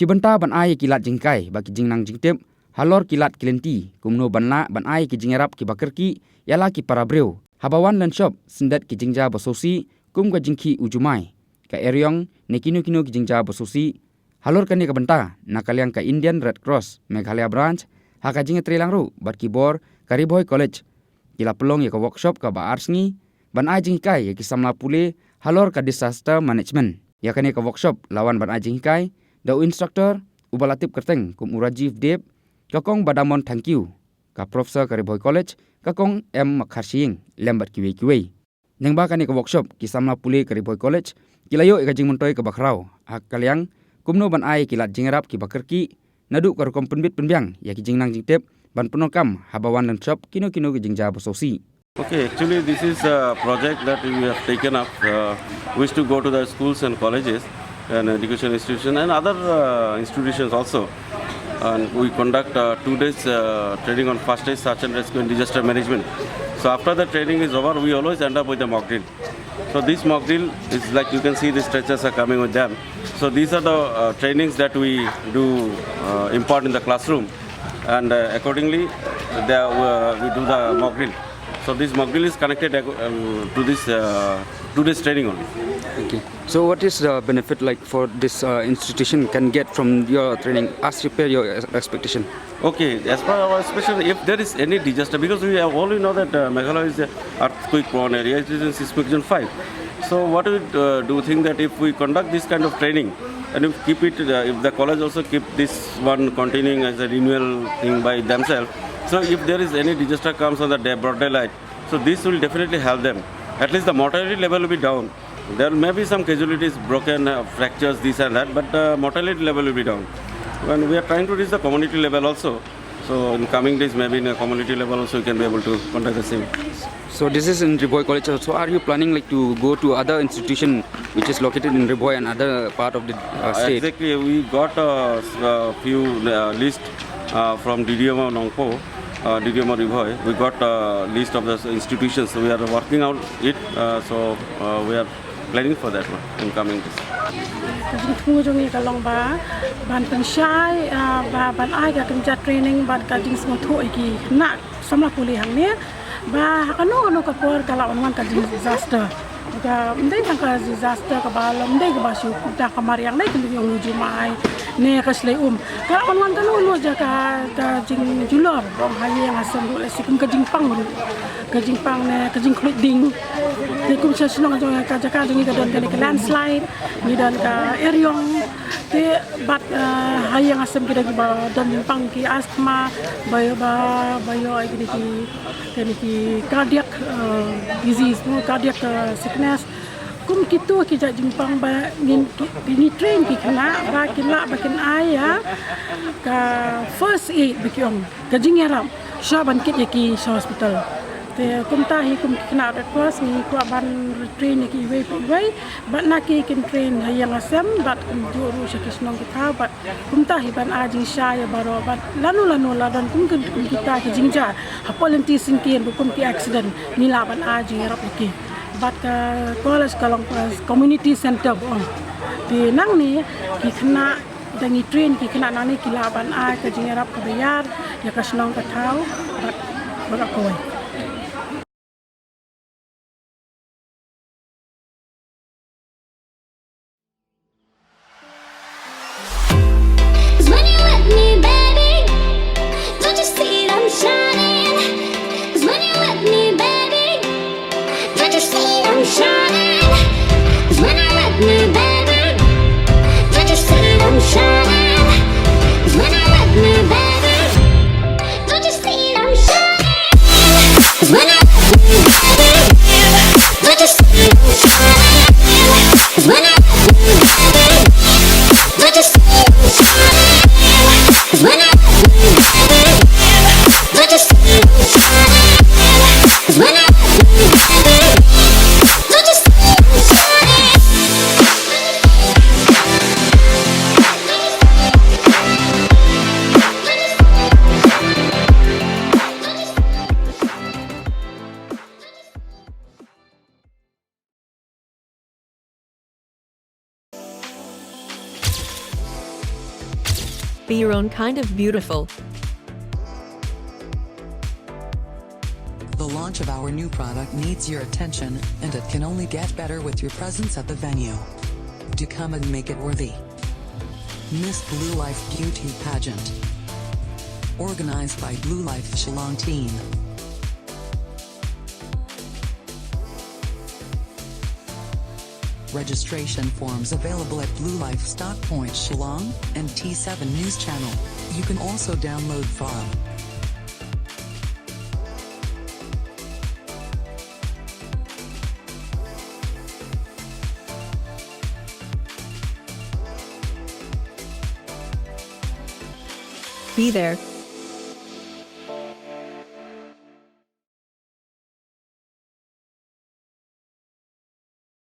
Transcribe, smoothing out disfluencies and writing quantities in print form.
Shibanta ban ai kilat jingkai baki jingnang jingtep halor kilat kilenti kumno banla ban ai ki jingerap ki bakerki yala ki parabreu habawan lan shop sindat ki jingja basosi kum ga jingki ujumai ka eryong nekino kino ki jingja basosi halor kani ka banta nakaliang ka Indian Red Cross Meghalaya branch haka jinge trilang bat ki bor Kariboy College kila pelong ya ka workshop ka ba arsngi ban ai jingkai ya ki samla pule halor ka disaster management ya kani ka workshop lawan ban ai jingkai da instructor ubalatip kerteng kum Urajiv Deb kakong badamon thank you ka professor Kariboy College kakong M Makharsing lembat kiwe nengba kani ka workshop ki samla pule Kariboy College kilayo ka jingmontoi ka bakrau hak kaliang kumno ban ai kilat jingerap ki bakerki nadu ka rukom penbit penbiang ya ki jingnang jingtep ban penokam habawan lan shop kino ki jingja basosi. Okay, actually this is a project that we have taken up. We used to go to the schools and colleges and education institutions and other institutions also. And we conduct 2 days training on first aid, search and rescue and disaster management. So after the training is over, we always end up with a mock drill. So this mock drill is like you can see the stretchers are coming with them. So these are the trainings that we do impart in the classroom, and accordingly we do the mock drill. So this mock drill is connected to this 2 days training only. Okay. So what is the benefit like for this institution can get from your training as per your expectation? Okay, as per our expectation, if there is any disaster, because we have already know that Meghalaya is an earthquake prone area, it is in seismic zone 5. So what we do think that if we conduct this kind of training and if keep it, if the college also keep this one continuing as a renewal thing by themselves, so if there is any disaster comes on the broad daylight, so this will definitely help them. At least the mortality level will be down. There may be some casualties, broken fractures, this and that, but mortality level will be down. And we are trying to reach the community level also. So in coming days, maybe in a community level also, we can be able to conduct the same. So this is in Riboy College. So are you planning like to go to other institution which is located in Riboy and other part of the state? Exactly. We got a few list from DDMO Nongpo, DDMO Riboy. We got a list of the institutions. So we are working out it. So we are planning for that one in coming days. Kajing jong ka long ba ban pensyai ban ai ka kenja training ban kajing semua thu iki nak samla puli hang ni ba kanu ka por kala onwan kajing disaster ka ndai ka disaster ka balam ndai ka basu ta kamar yang ndai kini yang uju mai ne ka slei kala onwan kanu lo ja ka jing julor bong haye yang asam lo sikum kajing pang ne kajing kulit ding ni kum senong jong ka jaka jing ka don ka landslide ni dan ka eryong te bat haye yang asam kita ba don pang ki asthma bayo ai ki cardiac disease cardiac sickness kum kitu ki ja jimpang ba ni train ki kana ba kila bakin aya ka first aid bikyong ka jingeram shaban kit ki hospital te kum tahi kum kina Red Cross ni ko ban train ki we but na ki kin train hayang asam but kum juru shakisnong kita but kum tahi ban ajing shaya baro but lanu ladan kum kita ki jingja hapolenti singkin kum ki accident ni laban ajing rap ki but college kalong community center bong di nang ni ki kena dangi train ki kena nang ni ki laban ai ka jingerap ka bayar ya ka snong ka thau but barakoy. be your own kind of beautiful. The launch of our new product needs your attention, and it can only get better with your presence at the venue. Do come and make it worthy. Miss Blue Life Beauty Pageant. Organized by Blue Life Shillong Team. Registration forms available at Blue Life Stock Point Shillong and T7 News Channel. You can also download form. Be there.